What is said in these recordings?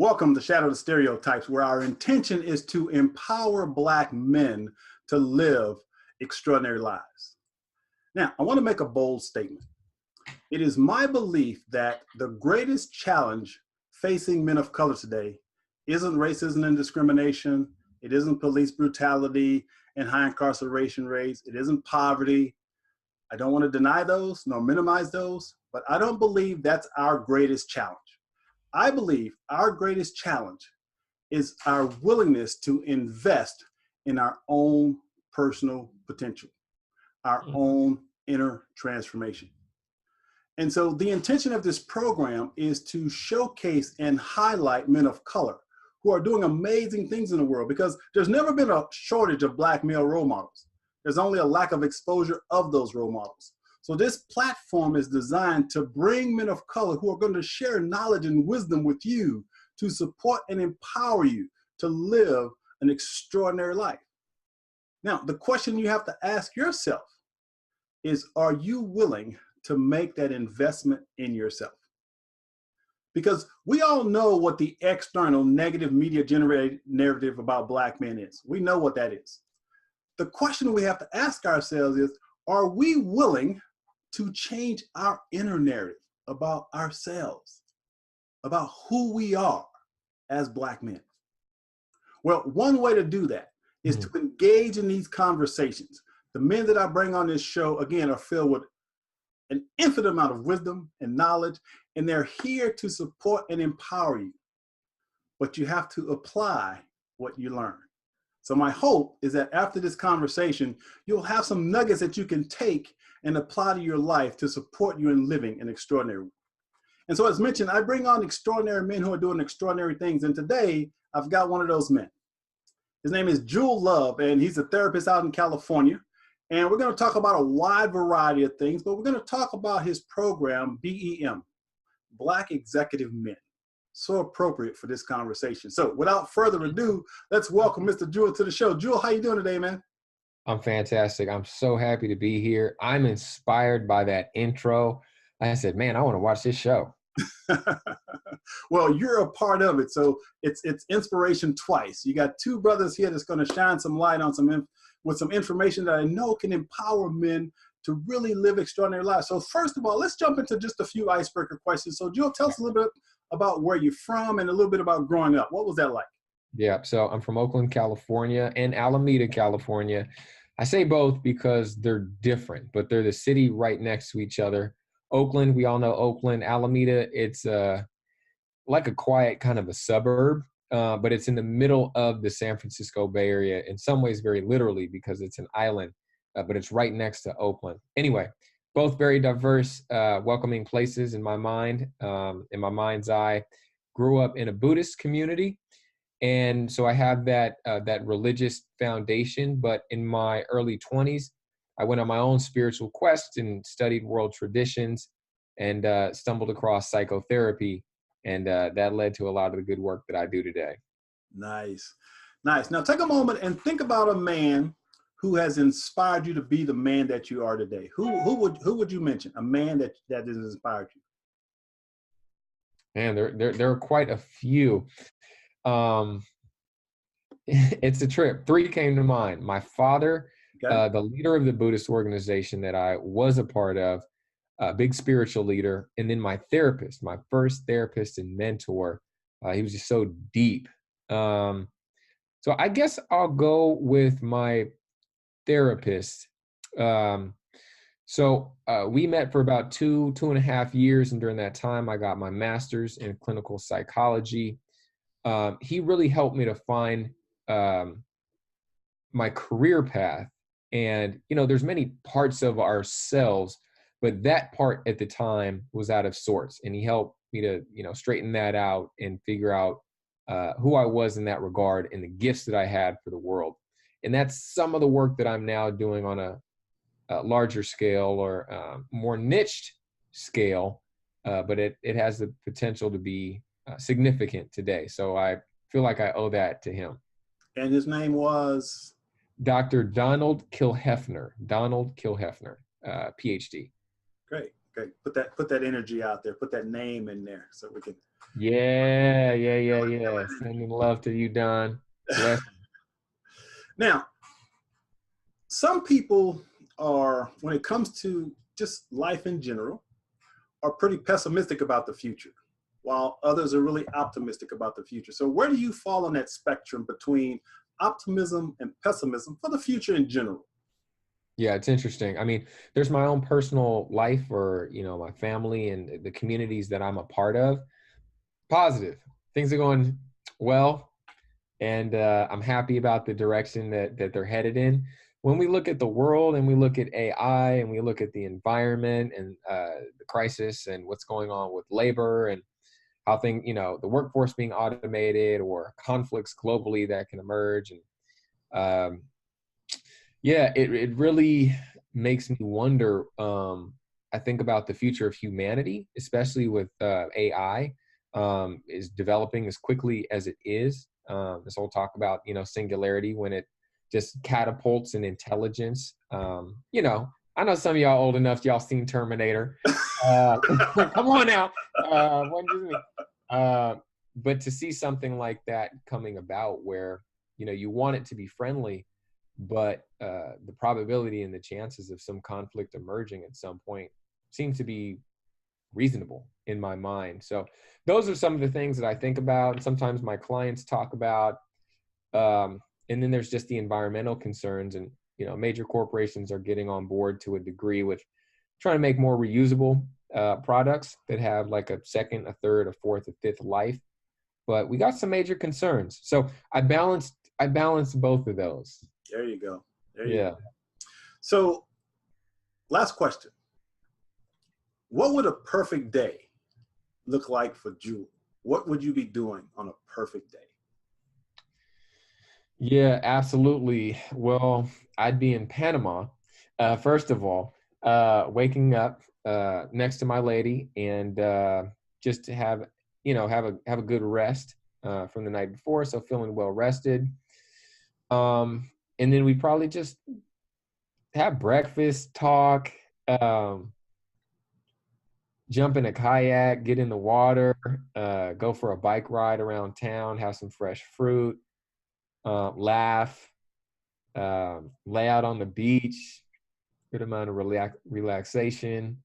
Welcome to Shadow the Stereotypes, where our intention is to empower Black men to live extraordinary lives. Now, I want to make a bold statement. It is my belief that the greatest challenge facing men of color today isn't racism and discrimination, it isn't police brutality and high incarceration rates, it isn't poverty. I don't want to deny those nor minimize those, but I don't believe that's our greatest challenge. I believe our greatest challenge is our willingness to invest in our own personal potential, our own inner transformation. And so the intention of this program is to showcase and highlight men of color who are doing amazing things in the world, because there's never been a shortage of Black male role models. There's only a lack of exposure of those role models. So this platform is designed to bring men of color who are going to share knowledge and wisdom with you to support and empower you to live an extraordinary life. Now, the question you have to ask yourself is, are you willing to make that investment in yourself? Because we all know what the external negative media generated narrative about Black men is. We know what that is. The question we have to ask ourselves is, are we willing to change our inner narrative about ourselves, about who we are as Black men? Well, one way to do that is to engage in these conversations. The men that I bring on this show, again, are filled with an infinite amount of wisdom and knowledge, and they're here to support and empower you. But you have to apply what you learn. So my hope is that after this conversation, you'll have some nuggets that you can take and apply to your life to support you in living an extraordinary way. And so as mentioned, I bring on extraordinary men who are doing extraordinary things. And today I've got one of those men. His name is Jewel Love, and he's a therapist out in California. And we're going to talk about a wide variety of things, but we're going to talk about his program, BEM, Black Executive Men. So appropriate for this conversation. So without further ado, let's welcome Mr. Jewel to the show. Jewel, how you doing today, man? I'm fantastic. I'm so happy to be here. I'm inspired by that intro. I said, man, I want to watch this show. Well, you're a part of it. So it's inspiration twice. You got two brothers here that's going to shine some light on with some information that I know can empower men to really live extraordinary lives. So first of all, let's jump into just a few icebreaker questions. So Jewel, tell us a little bit about where you're from and a little bit about growing up. What was that like? Yeah, so I'm from Oakland, California, and Alameda, California. I say both because they're different, but they're the city right next to each other. Oakland, we all know Oakland. Alameda, it's like a quiet kind of a suburb, but it's in the middle of the San Francisco Bay Area, in some ways very literally because it's an island, but it's right next to Oakland. Anyway, both very diverse, welcoming places in my mind, in my mind's eye. Grew up in a Buddhist community. And so I have that religious foundation, but in my early 20s, I went on my own spiritual quest and studied world traditions and stumbled across psychotherapy. And that led to a lot of the good work that I do today. Nice. Nice. Now take a moment and think about a man who has inspired you to be the man that you are today. Who would you mention? A man that has inspired you? Man, there are quite a few. It's a trip. Three came to mind. My father, the leader of the Buddhist organization that I was a part of, a big spiritual leader, and then my therapist, my first therapist and mentor. He was just so deep. So I guess I'll go with my therapist. So we met for about two and a half years, and during that time, I got my master's in clinical psychology. He really helped me to find my career path. And, you know, there's many parts of ourselves, but that part at the time was out of sorts. And he helped me to, you know, straighten that out and figure out who I was in that regard and the gifts that I had for the world. And that's some of the work that I'm now doing on a larger scale or more niched scale, but it has the potential to be significant today. So I feel like I owe that to him. And his name was? Dr. Donald Kilhefner. Donald Kilhefner, PhD. Great. Put that energy out there. Put that name in there so we can Yeah. Sending love to you, Don. Bless. Now, some people are, when it comes to just life in general, are pretty pessimistic about the future, while others are really optimistic about the future. So where do you fall on that spectrum between optimism and pessimism for the future in general? Yeah, it's interesting. I mean, there's my own personal life or, my family and the communities that I'm a part of. Positive. Things are going well, and I'm happy about the direction that they're headed in. When we look at the world and we look at AI and we look at the environment and the crisis and what's going on with labor and how the workforce being automated or conflicts globally that can emerge. And yeah, it really makes me wonder. I think about the future of humanity, especially with AI is developing as quickly as it is. This whole talk about, singularity when it just catapults in intelligence. I know some of y'all old enough, y'all seen Terminator. Come on now. Uh, but to see something like that coming about where, you want it to be friendly, but the probability and the chances of some conflict emerging at some point seem to be reasonable in my mind. So those are some of the things that I think about, and sometimes my clients talk about. And then there's just the environmental concerns, and major corporations are getting on board to a degree with trying to make more reusable products that have like a second, a third, a fourth, a fifth life. But we got some major concerns. So I balanced both of those. There you go. There you Yeah. go. So last question. What would a perfect day look like for Jewel? What would you be doing on a perfect day? Yeah, absolutely. Well, I'd be in Panama, first of all, waking up next to my lady and just to have a good rest from the night before, so feeling well rested. And then we probably just have breakfast, talk, jump in a kayak, get in the water, go for a bike ride around town, have some fresh fruit, laugh, lay out on the beach, good amount of relaxation,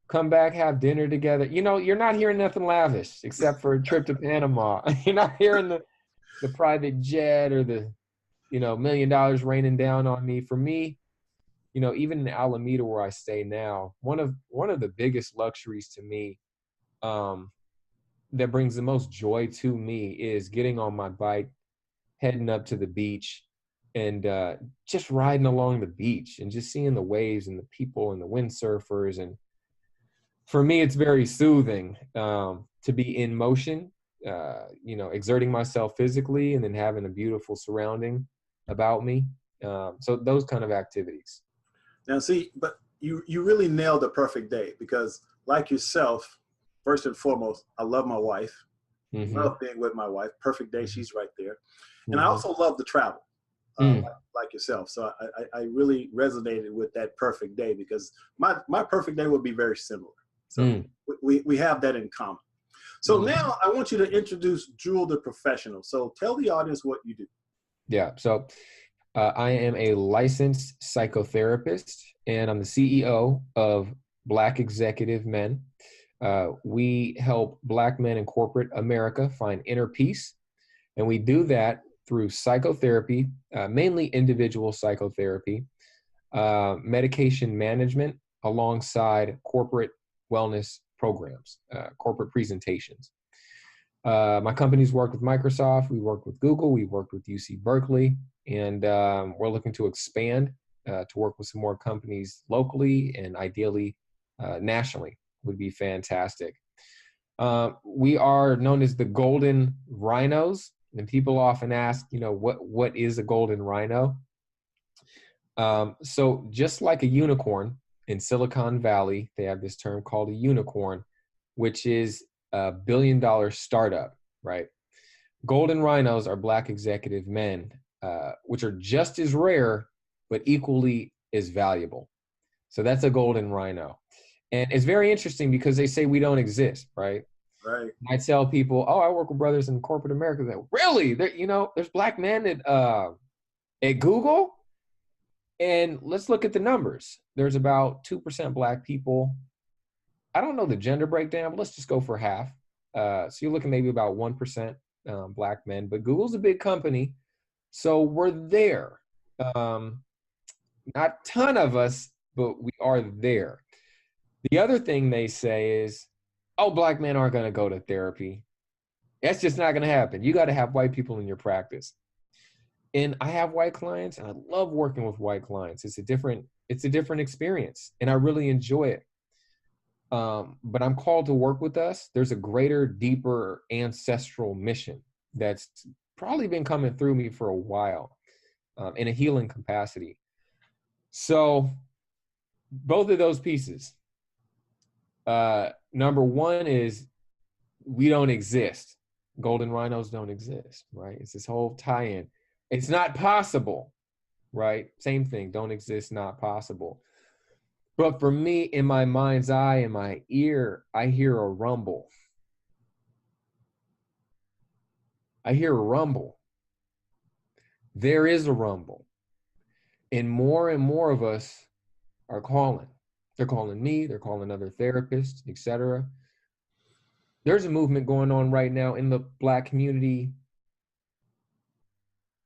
come back, have dinner together. You're not hearing nothing lavish except for a trip to Panama. You're not hearing the private jet or the, $1 million raining down on me. For me, even in Alameda where I stay now, one of the biggest luxuries to me, that brings the most joy to me is getting on my bike, heading up to the beach, and just riding along the beach and just seeing the waves and the people and the windsurfers. And for me, it's very soothing to be in motion, exerting myself physically and then having a beautiful surrounding about me. So those kind of activities. Now, see, but you really nailed the perfect day because, like yourself, first and foremost, I love my wife. Mm-hmm. Love being with my wife. Perfect day, she's right there. And I Mm-hmm. also love to travel, like yourself. So I really resonated with that perfect day because my perfect day would be very similar. So we have that in common. So now I want you to introduce Jewel the professional. So tell the audience what you do. Yeah. So I am a licensed psychotherapist, and I'm the CEO of Black Executive Men. We help Black men in corporate America find inner peace, and we do that through psychotherapy, mainly individual psychotherapy, medication management, alongside corporate wellness programs, corporate presentations. My company's worked with Microsoft, we worked with Google, we worked with UC Berkeley, and we're looking to expand to work with some more companies locally and ideally nationally would be fantastic. We are known as the Golden Rhinos, and people often ask, what is a golden rhino? So just like a unicorn in Silicon Valley, they have this term called a unicorn, which is a $1 billion startup, right? Golden rhinos are Black executive men, which are just as rare, but equally as valuable. So that's a golden rhino. And it's very interesting because they say we don't exist, right? Right. I tell people, oh, I work with brothers in corporate America. They're like, really? There, there's black men at Google. And let's look at the numbers. There's about 2% black people. I don't know the gender breakdown, but let's just go for half. So you're looking maybe about 1% black men, but Google's a big company. So we're there. Not a ton of us, but we are there. The other thing they say is, oh, black men aren't going to go to therapy. That's just not going to happen. You got to have white people in your practice. And I have white clients, and I love working with white clients. It's a different experience, and I really enjoy it. But I'm called to work with us. There's a greater, deeper ancestral mission that's probably been coming through me for a while, in a healing capacity. So both of those pieces. Number one is we don't exist. Golden rhinos don't exist, right? It's this whole tie-in. It's not possible, right? Same thing, don't exist, not possible. But for me, in my mind's eye, in my ear, I hear a rumble. I hear a rumble. There is a rumble. And more of us are calling. They're calling me, they're calling other therapists, etc. There's a movement going on right now in the Black community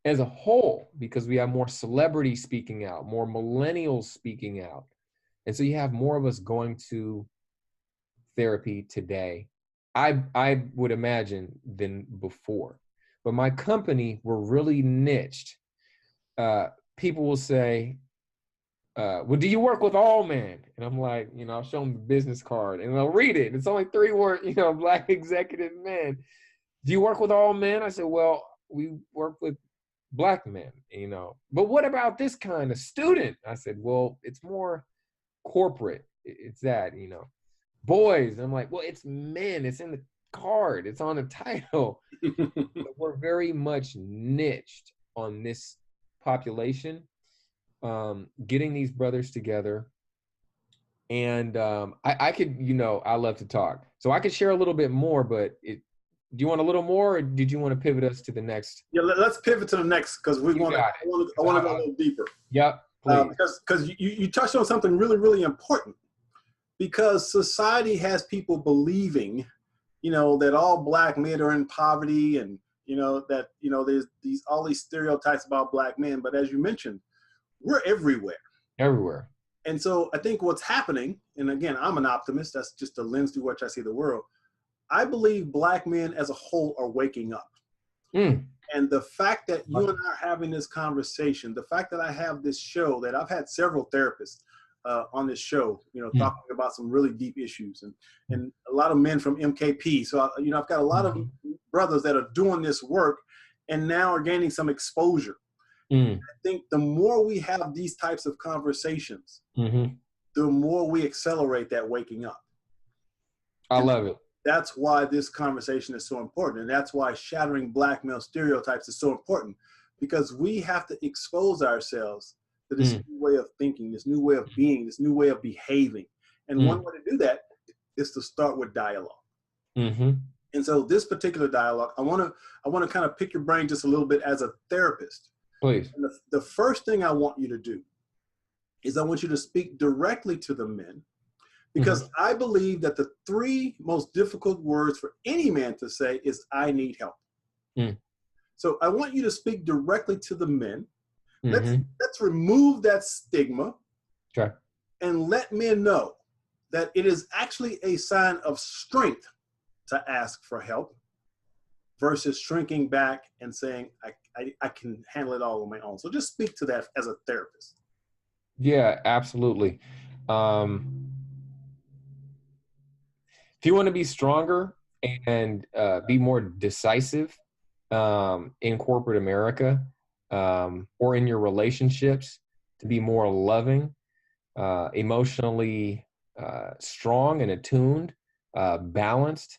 as a whole, because we have more celebrities speaking out, more millennials speaking out. And so you have more of us going to therapy today, I would imagine, than before. But my company, we're really niched. People will say, well, do you work with all men? And I'm like, I'll show them the business card and they'll read it. It's only 3 words, Black executive men. Do you work with all men? I said, well, we work with Black men, but what about this kind of student? I said, well, it's more corporate. It's that, boys. I'm like, well, it's men. It's in the card. It's on the title. We're very much niched on this population, getting these brothers together. And I could, I love to talk. So I could share a little bit more, but do you want a little more, or did you want to pivot us to the next? Yeah, let's pivot to the next, because I want to go a little deeper. Yep, please. Because you touched on something really, really important. Because society has people believing, that all Black men are in poverty, and that there's all these stereotypes about Black men. But as you mentioned, we're everywhere. Everywhere. And so I think what's happening, and again, I'm an optimist. That's just a lens through which I see the world. I believe Black men as a whole are waking up. And the fact that you and I are having this conversation, the fact that I have this show, that I've had several therapists on this show, talking about some really deep issues, and a lot of men from MKP. So, I've got a lot of brothers that are doing this work and now are gaining some exposure. I think the more we have these types of conversations, the more we accelerate that waking up. I love it. That's why this conversation is so important. And that's why shattering Black male stereotypes is so important, because we have to expose ourselves to this new way of thinking, this new way of being, this new way of behaving. And one way to do that is to start with dialogue. And so this particular dialogue, I want to kind of pick your brain just a little bit as a therapist. Please. And the first thing I want you to do is I want you to speak directly to the men, because I believe that the 3 most difficult words for any man to say is, I need help. So I want you to speak directly to the men. Let's remove that stigma. Okay. And let men know that it is actually a sign of strength to ask for help, versus shrinking back and saying, I can handle it all on my own. So just speak to that as a therapist. Yeah, absolutely. If you want to be stronger and be more decisive in corporate America, or in your relationships, to be more loving, emotionally strong and attuned, balanced,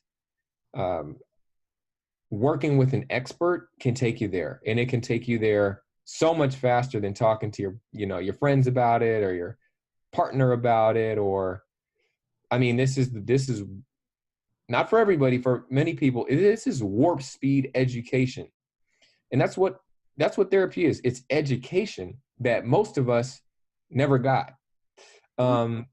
working with an expert can take you there, and it can take you there so much faster than talking to your friends about it, or your partner about it. Or, I mean, this is not for everybody, for many people, this is warp speed education. And that's what therapy is. It's education that most of us never got. And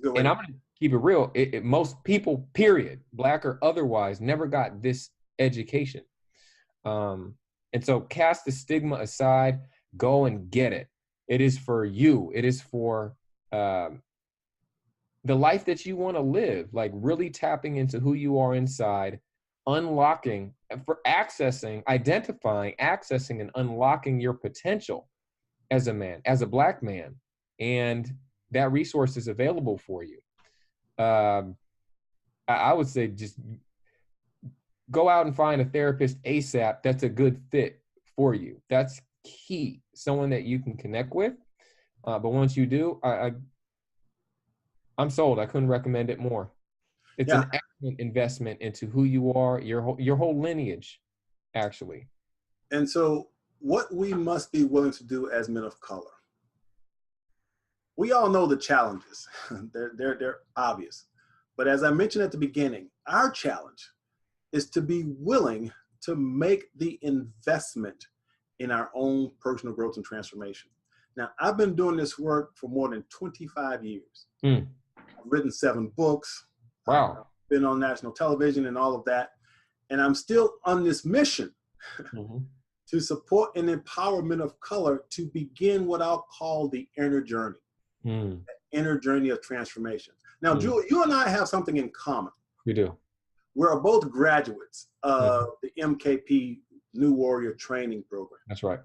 I'm going to keep it real. Most people, period, Black or otherwise, never got this education. And so cast the stigma aside, go and get it. It is for you. It is for the life that you want to live, like really tapping into who you are inside, unlocking, for accessing, identifying, accessing, and unlocking your potential as a man, as a Black man. And that resource is available for you. I would say just go out and find a therapist ASAP that's a good fit for you. That's key. Someone that you can connect with. But once you do, I'm sold. I couldn't recommend it more. It's an excellent investment into who you are, your whole lineage, actually. And so what we must be willing to do as men of color, we all know the challenges. They're obvious. But as I mentioned at the beginning, our challenge is to be willing to make the investment in our own personal growth and transformation. Now, I've been doing this work for more than 25 years. I've written 7 books. Wow. I've been on national television and all of that. And I'm still on this mission to support and empower men of color to begin what I'll call the inner journey, the inner journey of transformation. Now, Jewel, you and I have something in common. We do. We're both graduates of the MKP New Warrior Training Program. That's right.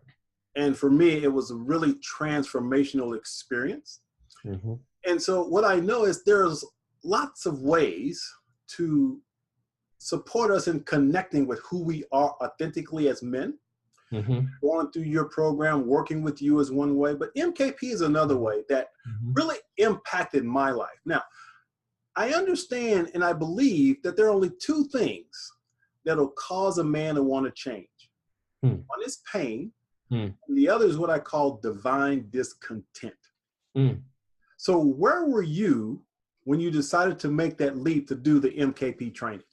And for me, it was a really transformational experience. And so what I know is there's lots of ways to support us in connecting with who we are authentically as men. Going through your program, working with you is one way, but MKP is another way that really impacted my life. Now, I understand and I believe that there are only 2 things that'll cause a man to want to change. One is pain, and the other is what I call divine discontent. So where were you when you decided to make that leap to do the MKP training?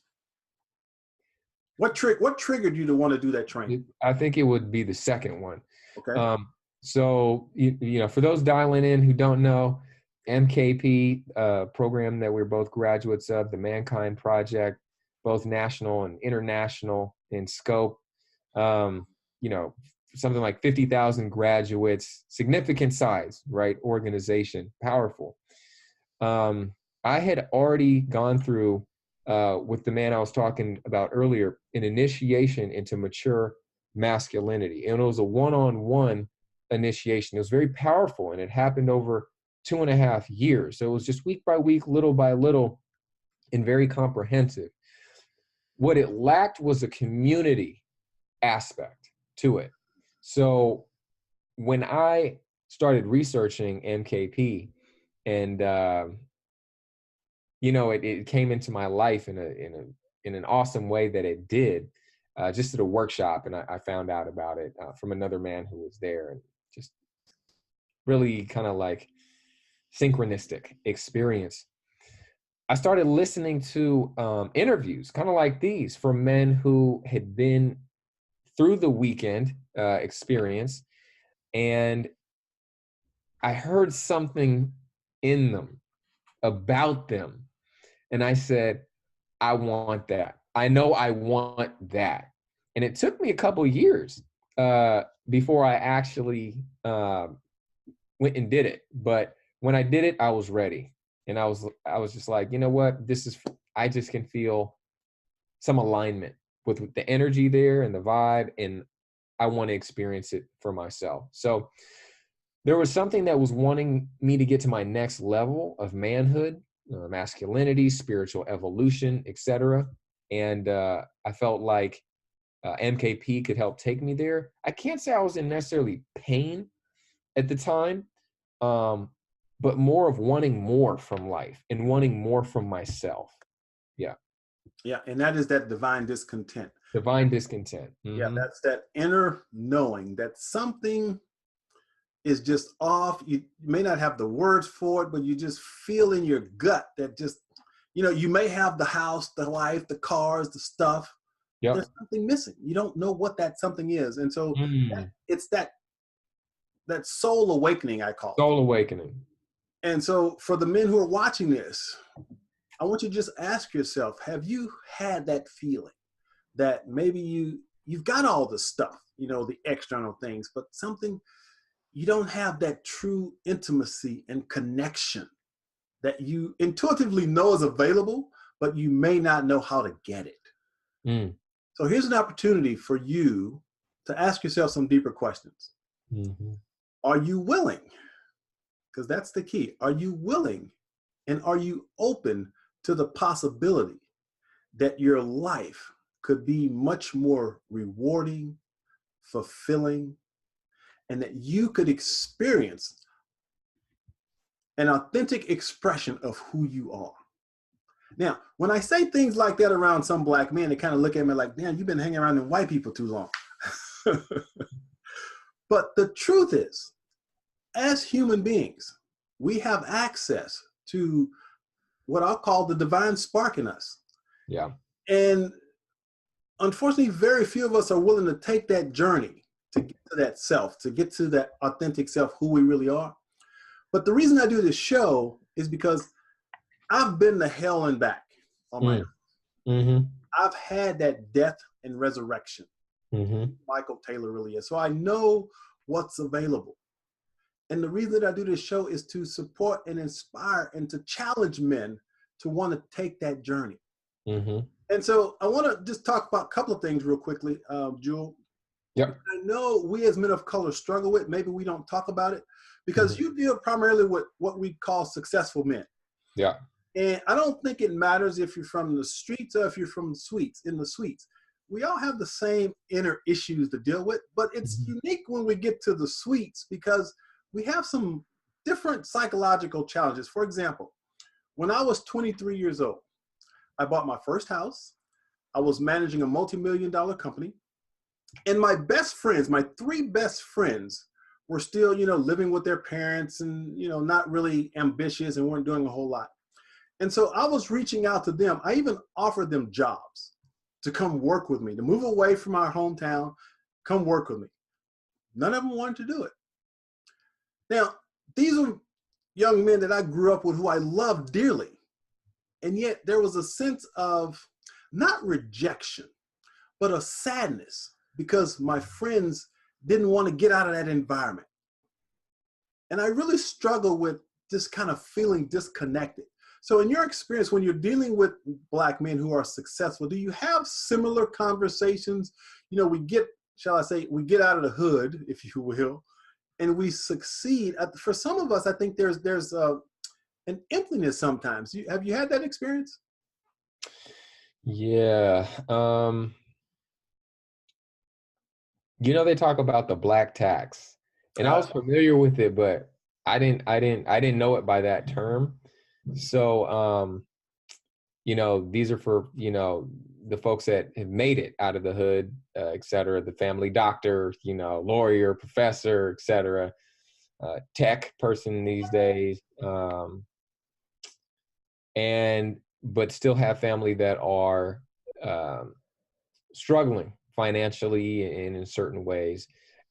What triggered you to want to do that training? I think it would be the second one. Okay. So, you know, for those dialing in who don't know, MKP program that we're both graduates of, the Mankind Project, both national and international in scope, you know, something like 50,000 graduates, significant size, right? Organization, powerful. I had already gone through, with the man I was talking about earlier, an initiation into mature masculinity. And it was a one-on-one initiation. It was very powerful, and it happened over 2.5 years. So it was just week by week, little by little, and very comprehensive. What it lacked was a community aspect to it. So when I started researching MKP, and you know, it came into my life in an awesome way that it did, just at a workshop, and I found out about it from another man who was there, and just really kind of like synchronistic experience. I started listening to interviews kind of like these from men who had been through the weekend experience, and I heard something in them, about them, and I said, I want that. I know I want that. And it took me a couple of years before I actually went and did it. But when I did it, I was ready. And I was just like, you know what, I just can feel some alignment with the energy there and the vibe, and I want to experience it for myself. So there was something that was wanting me to get to my next level of manhood, masculinity, spiritual evolution, etc. And I felt like MKP could help take me there. I can't say I was in necessarily pain at the time, but more of wanting more from life and wanting more from myself. Yeah. Yeah, and that is that divine discontent. Divine discontent. Yeah, that's that inner knowing that something is just off. You may not have the words for it, but you just feel in your gut that just, You know, you may have the house, the life, the cars, the stuff, but Yep. there's something missing. You don't know what that something is. And so Mm. it's that soul awakening, I call it. Soul awakening. And so for the men who are watching this, I want you to just ask yourself, have you had that feeling that maybe you've got all the stuff, you know, the external things, but something you don't have that true intimacy and connection that you intuitively know is available, but you may not know how to get it. Mm. So here's an opportunity for you to ask yourself some deeper questions. Mm-hmm. Are you willing? Because that's the key. Are you willing and are you open to the possibility that your life could be much more rewarding, fulfilling, and that you could experience an authentic expression of who you are? Now, when I say things like that around some Black men, they kind of look at me like, damn, you've been hanging around with white people too long. But the truth is, as human beings, we have access to what I'll call the divine spark in us. Yeah. And unfortunately, very few of us are willing to take that journey to get to that self, to get to that authentic self, who we really are. But the reason I do this show is because I've been to hell and back on my own. Mm-hmm. I've had that death and resurrection. Mm-hmm. Michael Taylor really is. So I know what's available. And the reason that I do this show is to support and inspire and to challenge men to want to take that journey. Mm-hmm. And so I want to just talk about a couple of things real quickly, Jewel. Yep. I know we as men of color struggle with, maybe we don't talk about it, because Mm-hmm. you deal primarily with what we call successful men. Yeah. And I don't think it matters if you're from the streets or if you're from in the suites. We all have the same inner issues to deal with, but it's Mm-hmm. unique when we get to the suites because we have some different psychological challenges. For example, when I was 23 years old, I bought my first house. I was managing a multi-million-dollar company. And my best friends, my three best friends, were still, you know, living with their parents and, you know, not really ambitious and weren't doing a whole lot. And so I was reaching out to them. I even offered them jobs to come work with me, to move away from our hometown, come work with me. None of them wanted to do it. Now, these are young men that I grew up with who I loved dearly. And yet there was a sense of not rejection, but a sadness because my friends didn't want to get out of that environment. And I really struggle with just kind of feeling disconnected. So in your experience, when you're dealing with Black men who are successful, do you have similar conversations? You know, we get, shall I say, we get out of the hood, if you will, and we succeed. For some of us, I think there's an emptiness sometimes. Have you had that experience? Yeah. You know, they talk about the black tax, and I was familiar with it, but I didn't know it by that term. So, you know, these are for, you know, the folks that have made it out of the hood, et cetera, the family doctor, you know, lawyer, professor, et cetera, tech person these days, but still have family that are um, struggling financially and in certain ways,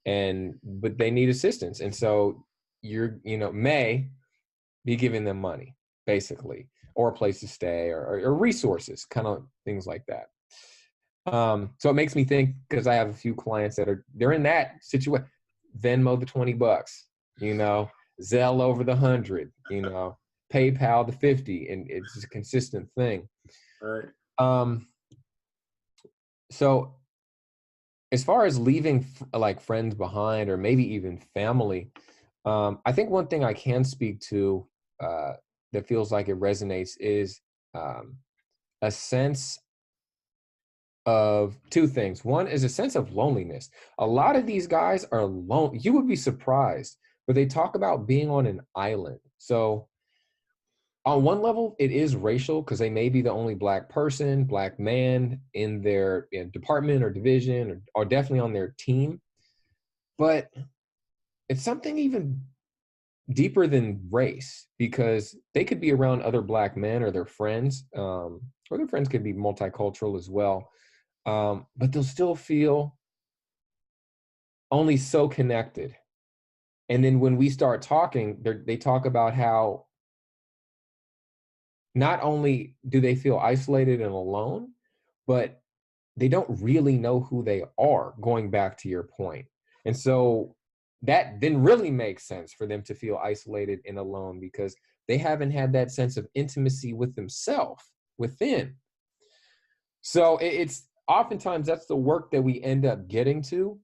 but they need assistance, and so may be giving them money basically, or a place to stay, or resources, kind of things like that. So it makes me think, because I have a few clients they're in that situation. Venmo the $20, you know, Zelle over the 100, you know, PayPal the 50, and it's just a consistent thing. Right. So as far as leaving like friends behind, or maybe even family, I think one thing I can speak to that feels like it resonates is a sense of two things. One is a sense of loneliness. A lot of these guys are alone. You would be surprised, but they talk about being on an island. So on one level, it is racial because they may be the only black person, black man in their department or division, or definitely on their team. But it's something even deeper than race, because they could be around other Black men or their friends, or their friends could be multicultural as well, but they'll still feel only so connected. And then when we start talking, they talk about how not only do they feel isolated and alone, but they don't really know who they are, going back to your point. And so that then really makes sense for them to feel isolated and alone, because they haven't had that sense of intimacy with themselves within. So it's oftentimes that's the work that we end up getting to,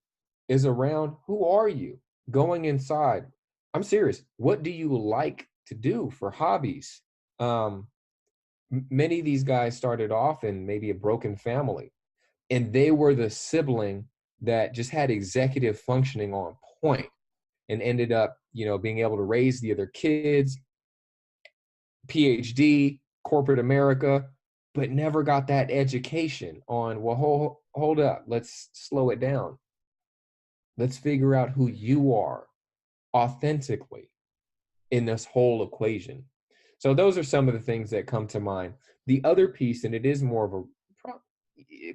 is around, who are you? Going inside. I'm serious. What do you like to do for hobbies? Many of these guys started off in maybe a broken family, and they were the sibling that just had executive functioning on point, and ended up, being able to raise the other kids, PhD, corporate America, but never got that education on, well, hold up, let's slow it down. Let's figure out who you are authentically in this whole equation. So those are some of the things that come to mind. The other piece, and it is more of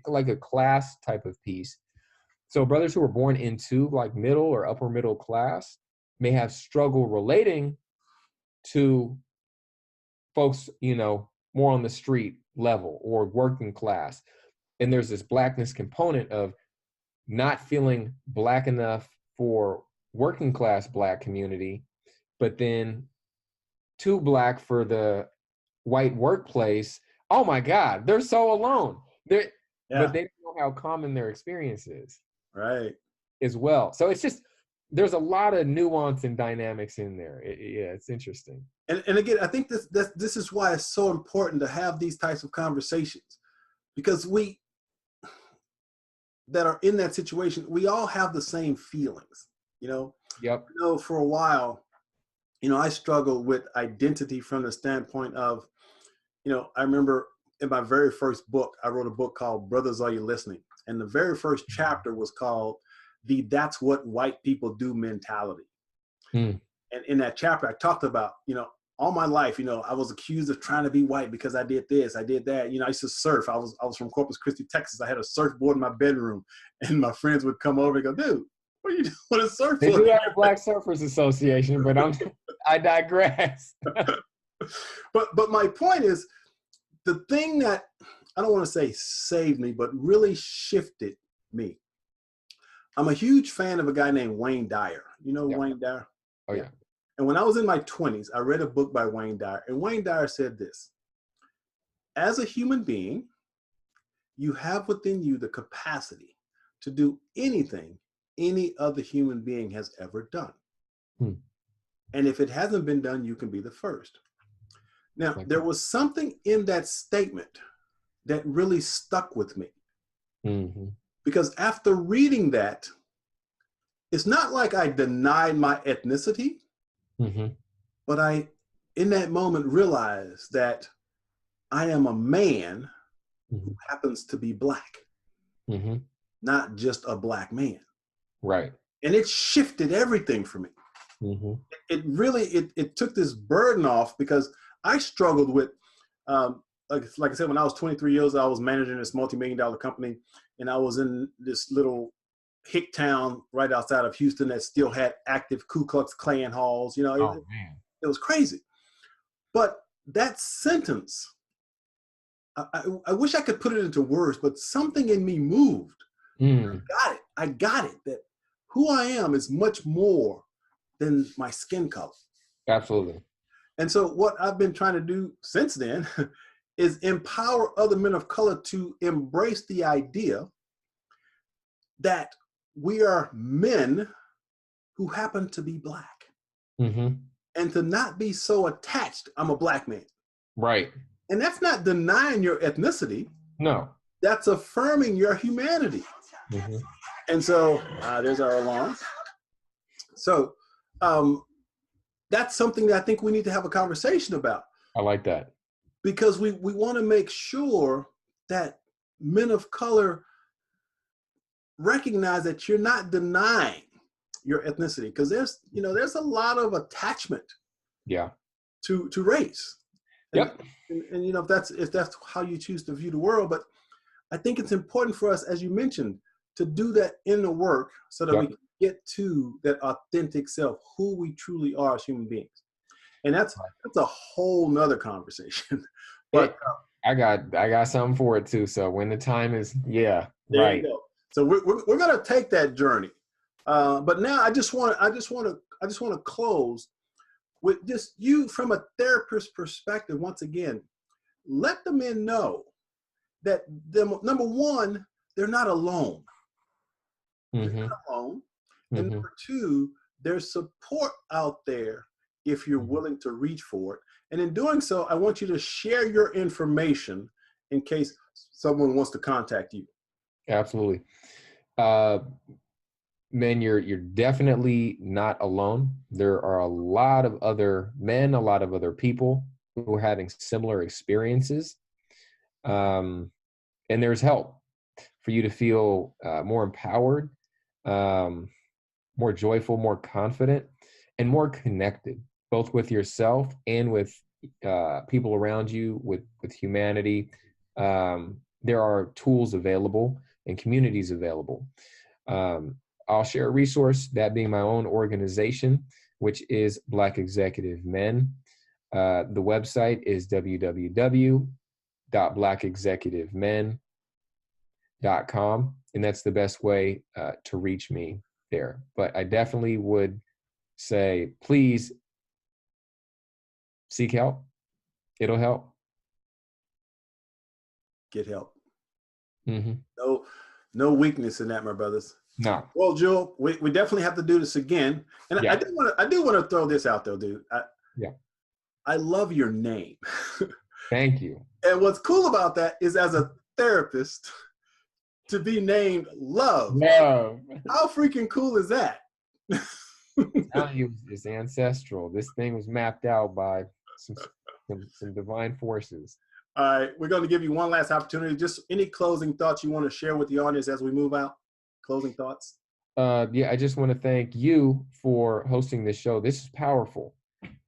like a class type of piece. So brothers who are born into like middle or upper middle class may have struggle relating to folks, more on the street level or working class. And there's this Blackness component of not feeling Black enough for working class Black community, but then too Black for the white workplace. Oh my God, they're so alone. But they don't know how common their experience is. Right. As well. So it's just, there's a lot of nuance and dynamics in there. It's interesting. And again, I think this is why it's so important to have these types of conversations, because we that are in that situation, we all have the same feelings, Yep. For a while, I struggled with identity from the standpoint of, I remember in my very first book, I wrote a book called Brothers, Are You Listening? And the very first chapter was called the "That's What White People Do" mentality. And in that chapter, I talked about, all my life, I was accused of trying to be white because I did this, I did that. I used to surf. I was from Corpus Christi, Texas. I had a surfboard in my bedroom, and my friends would come over and go, "Dude, what are you doing with a surfboard?" They do have a Black Surfers Association, but I digress. But my point is, the thing that, I don't want to say saved me, but really shifted me. I'm a huge fan of a guy named Wayne Dyer. Wayne Dyer? Oh, yeah. And when I was in my 20s, I read a book by Wayne Dyer. And Wayne Dyer said this: as a human being, you have within you the capacity to do anything any other human being has ever done. And if it hasn't been done, you can be the first. Now, there was something in that statement that really stuck with me. Because after reading that, it's not like I denied my ethnicity, but I, in that moment, realized that I am a man who happens to be Black, not just a Black man. Right. And it shifted everything for me. It really, it took this burden off, because I struggled with, like I said, when I was 23 years old, I was managing this multi-million-dollar company, and I was in this little hick town right outside of Houston that still had active Ku Klux Klan halls. It was crazy. But that sentence, I wish I could put it into words, but something in me moved. I got it, that who I am is much more than my skin color. Absolutely. And so what I've been trying to do since then is empower other men of color to embrace the idea that we are men who happen to be Black. And to not be so attached, I'm a Black man. Right. And that's not denying your ethnicity. No. That's affirming your humanity. And so there's our alarm. So that's something that I think we need to have a conversation about. I like that. Because we want to make sure that men of color recognize that you're not denying your ethnicity, because there's a lot of attachment Yeah. to race. Yep. And if that's how you choose to view the world. But I think it's important for us, as you mentioned, to do that inner work so that Yep. we can get to that authentic self, who we truly are as human beings. And that's a whole nother conversation. But I got something for it too. So when the time is, yeah, there right. you go. So we're gonna take that journey. But now I just want to close with just you from a therapist perspective. Once again, let the men know that number one, they're not alone. They're Mm-hmm. not alone. And Mm-hmm. number two, there's support out there if you're willing to reach for it. And in doing so, I want you to share your information in case someone wants to contact you. Absolutely. Men, you're definitely not alone. There are a lot of other men, a lot of other people who are having similar experiences. And there's help for you to feel more empowered, more joyful, more confident, and more connected, both with yourself and with people around you, with humanity. There are tools available and communities available. I'll share a resource, that being my own organization, which is Black Executive Men. The website is www.blackexecutivemen.com, and that's the best way to reach me there. But I definitely would say, please seek help. It'll help. Get help. Mm-hmm. No weakness in that, my brothers. No. Well, Joel, we definitely have to do this again. And Yeah. I do want to throw this out there, dude. Yeah. I love your name. Thank you. And what's cool about that is, as a therapist, to be named Love. Love. How freaking cool is that? I'm telling you, it's ancestral. This thing was mapped out by some divine forces. All right, we're going to give you one last opportunity. Just any closing thoughts you want to share with the audience as we move out? Closing thoughts? Yeah, I just want to thank you for hosting this show. This is powerful.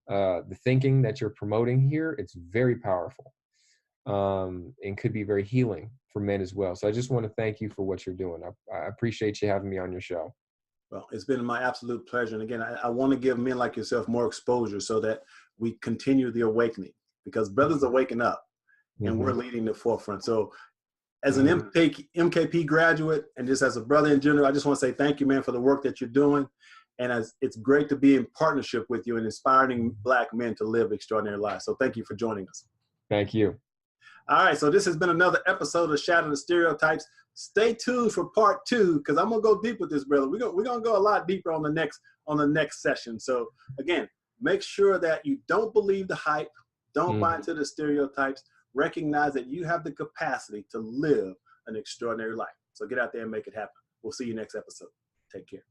The thinking that you're promoting here, it's very powerful, and could be very healing for men as well. So I just want to thank you for what you're doing. I appreciate you having me on your show. Well, it's been my absolute pleasure. And again, I want to give men like yourself more exposure so that we continue the awakening, because brothers are waking up and we're leading the forefront. So as an MKP graduate and just as a brother in general, I just want to say thank you, man, for the work that you're doing. And it's great to be in partnership with you and inspiring Black men to live extraordinary lives. So thank you for joining us. Thank you. All right, so this has been another episode of Shatter the Stereotypes. Stay tuned for part 2, because I'm gonna go deep with this, brother. We're gonna go a lot deeper on the next session. So again, make sure that you don't believe the hype, don't buy into the stereotypes. Recognize that you have the capacity to live an extraordinary life. So get out there and make it happen. We'll see you next episode. Take care.